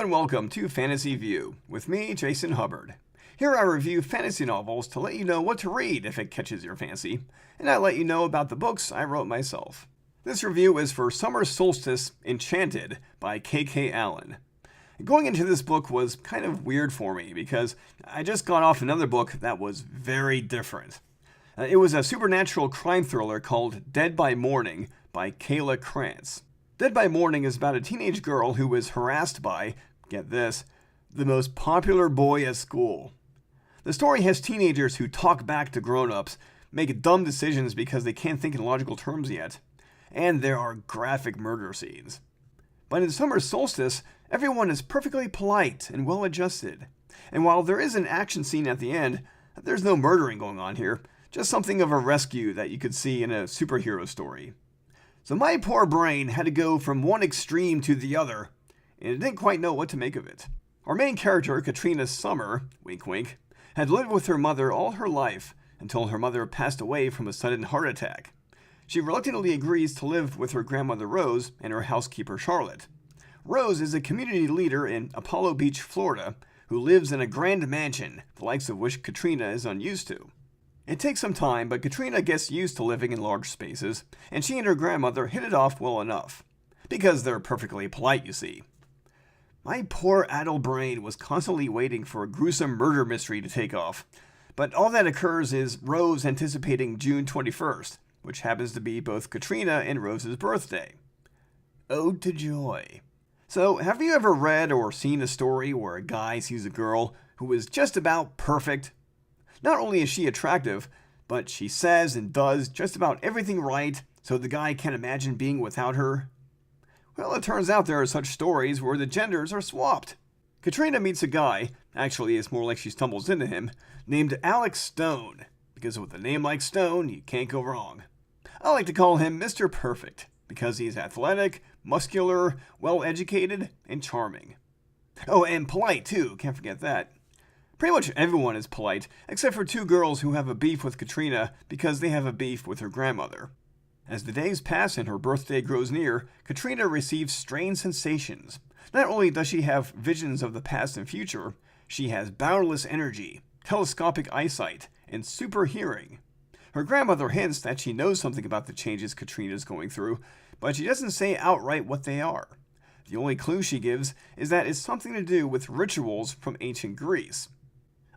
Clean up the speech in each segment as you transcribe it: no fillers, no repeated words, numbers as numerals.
and welcome to Fantasy View, with me, Jason Hubbard. Here I review fantasy novels to let you know what to read if it catches your fancy, and I let you know about the books I wrote myself. This review is for Summer Solstice Enchanted by K.K. Allen. Going into this book was kind of weird for me because I just got off another book that was very different. It was a supernatural crime thriller called Dead by Morning by Kayla Krantz. Dead by Morning is about a teenage girl who is harassed by, get this, the most popular boy at school. The story has teenagers who talk back to grown-ups, make dumb decisions because they can't think in logical terms yet, and there are graphic murder scenes. But in Summer Solstice, everyone is perfectly polite and well-adjusted. And while there is an action scene at the end, there's no murdering going on here, just something of a rescue that you could see in a superhero story. So my poor brain had to go from one extreme to the other, and it didn't quite know what to make of it. Our main character, Katrina Summer, wink wink, had lived with her mother all her life until her mother passed away from a sudden heart attack. She reluctantly agrees to live with her grandmother Rose and her housekeeper Charlotte. Rose is a community leader in Apollo Beach, Florida, who lives in a grand mansion, the likes of which Katrina is unused to. It takes some time, but Katrina gets used to living in large spaces, and she and her grandmother hit it off well enough. Because they're perfectly polite, you see. My poor addled brain was constantly waiting for a gruesome murder mystery to take off, but all that occurs is Rose anticipating June 21st, which happens to be both Katrina and Rose's birthday. Ode to joy. So, have you ever read or seen a story where a guy sees a girl who is just about perfect? Not only is she attractive, but she says and does just about everything right, so the guy can't imagine being without her. Well, it turns out there are such stories where the genders are swapped. Katrina meets a guy, actually it's more like she stumbles into him, named Alex Stone, because with a name like Stone, you can't go wrong. I like to call him Mr. Perfect, because he's athletic, muscular, well-educated, and charming. Oh, and polite too, can't forget that. Pretty much everyone is polite, except for two girls who have a beef with Katrina because they have a beef with her grandmother. As the days pass and her birthday grows near, Katrina receives strange sensations. Not only does she have visions of the past and future, she has boundless energy, telescopic eyesight, and super hearing. Her grandmother hints that she knows something about the changes Katrina is going through, but she doesn't say outright what they are. The only clue she gives is that it's something to do with rituals from ancient Greece.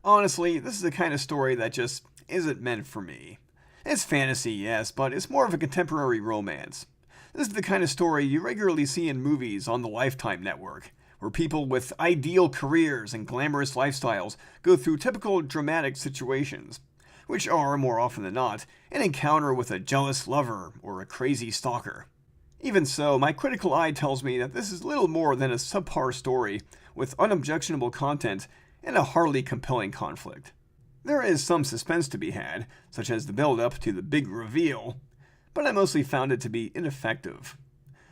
Honestly, this is the kind of story that just isn't meant for me. It's fantasy, yes, but it's more of a contemporary romance. This is the kind of story you regularly see in movies on the Lifetime network, where people with ideal careers and glamorous lifestyles go through typical dramatic situations, which are, more often than not, an encounter with a jealous lover or a crazy stalker. Even so, my critical eye tells me that this is little more than a subpar story with unobjectionable content and a hardly compelling conflict. There is some suspense to be had, such as the build-up to the big reveal, but I mostly found it to be ineffective.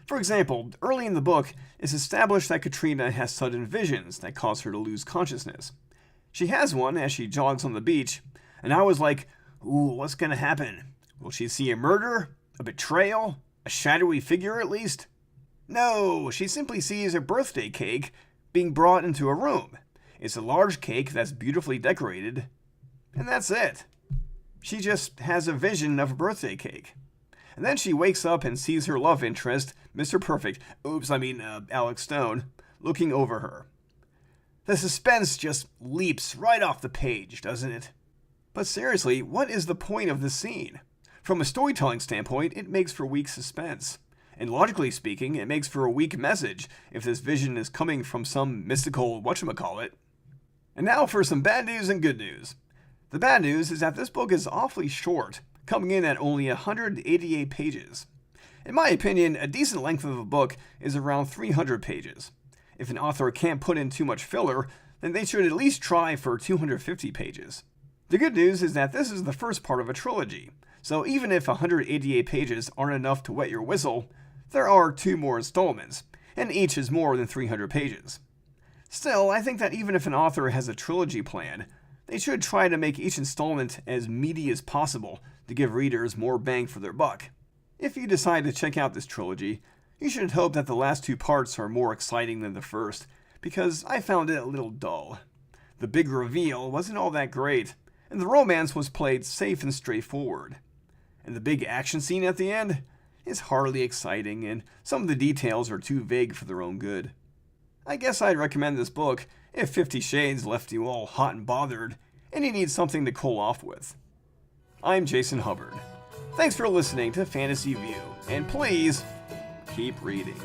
For example, early in the book, it's established that Katrina has sudden visions that cause her to lose consciousness. She has one as she jogs on the beach, and I was like, ooh, what's gonna happen? Will she see a murder? A betrayal? A shadowy figure at least? No, she simply sees a birthday cake being brought into a room. It's a large cake that's beautifully decorated, and that's it. She just has a vision of a birthday cake. And then she wakes up and sees her love interest, Mr. Perfect, Alex Stone, looking over her. The suspense just leaps right off the page, doesn't it? But seriously, what is the point of this scene? From a storytelling standpoint, it makes for weak suspense. And logically speaking, it makes for a weak message if this vision is coming from some mystical whatchamacallit. And now for some bad news and good news. The bad news is that this book is awfully short, coming in at only 188 pages. In my opinion, a decent length of a book is around 300 pages. If an author can't put in too much filler, then they should at least try for 250 pages. The good news is that this is the first part of a trilogy, so even if 188 pages aren't enough to wet your whistle, there are 2 more installments, and each is more than 300 pages. Still, I think that even if an author has a trilogy planned, they should try to make each installment as meaty as possible to give readers more bang for their buck. If you decide to check out this trilogy, you should hope that the last 2 parts are more exciting than the first, because I found it a little dull. The big reveal wasn't all that great, and the romance was played safe and straightforward. And the big action scene at the end is hardly exciting, and some of the details are too vague for their own good. I guess I'd recommend this book if 50 Shades left you all hot and bothered, and you need something to cool off with. I'm Jason Hubbard. Thanks for listening to Fantasy View, and please, keep reading.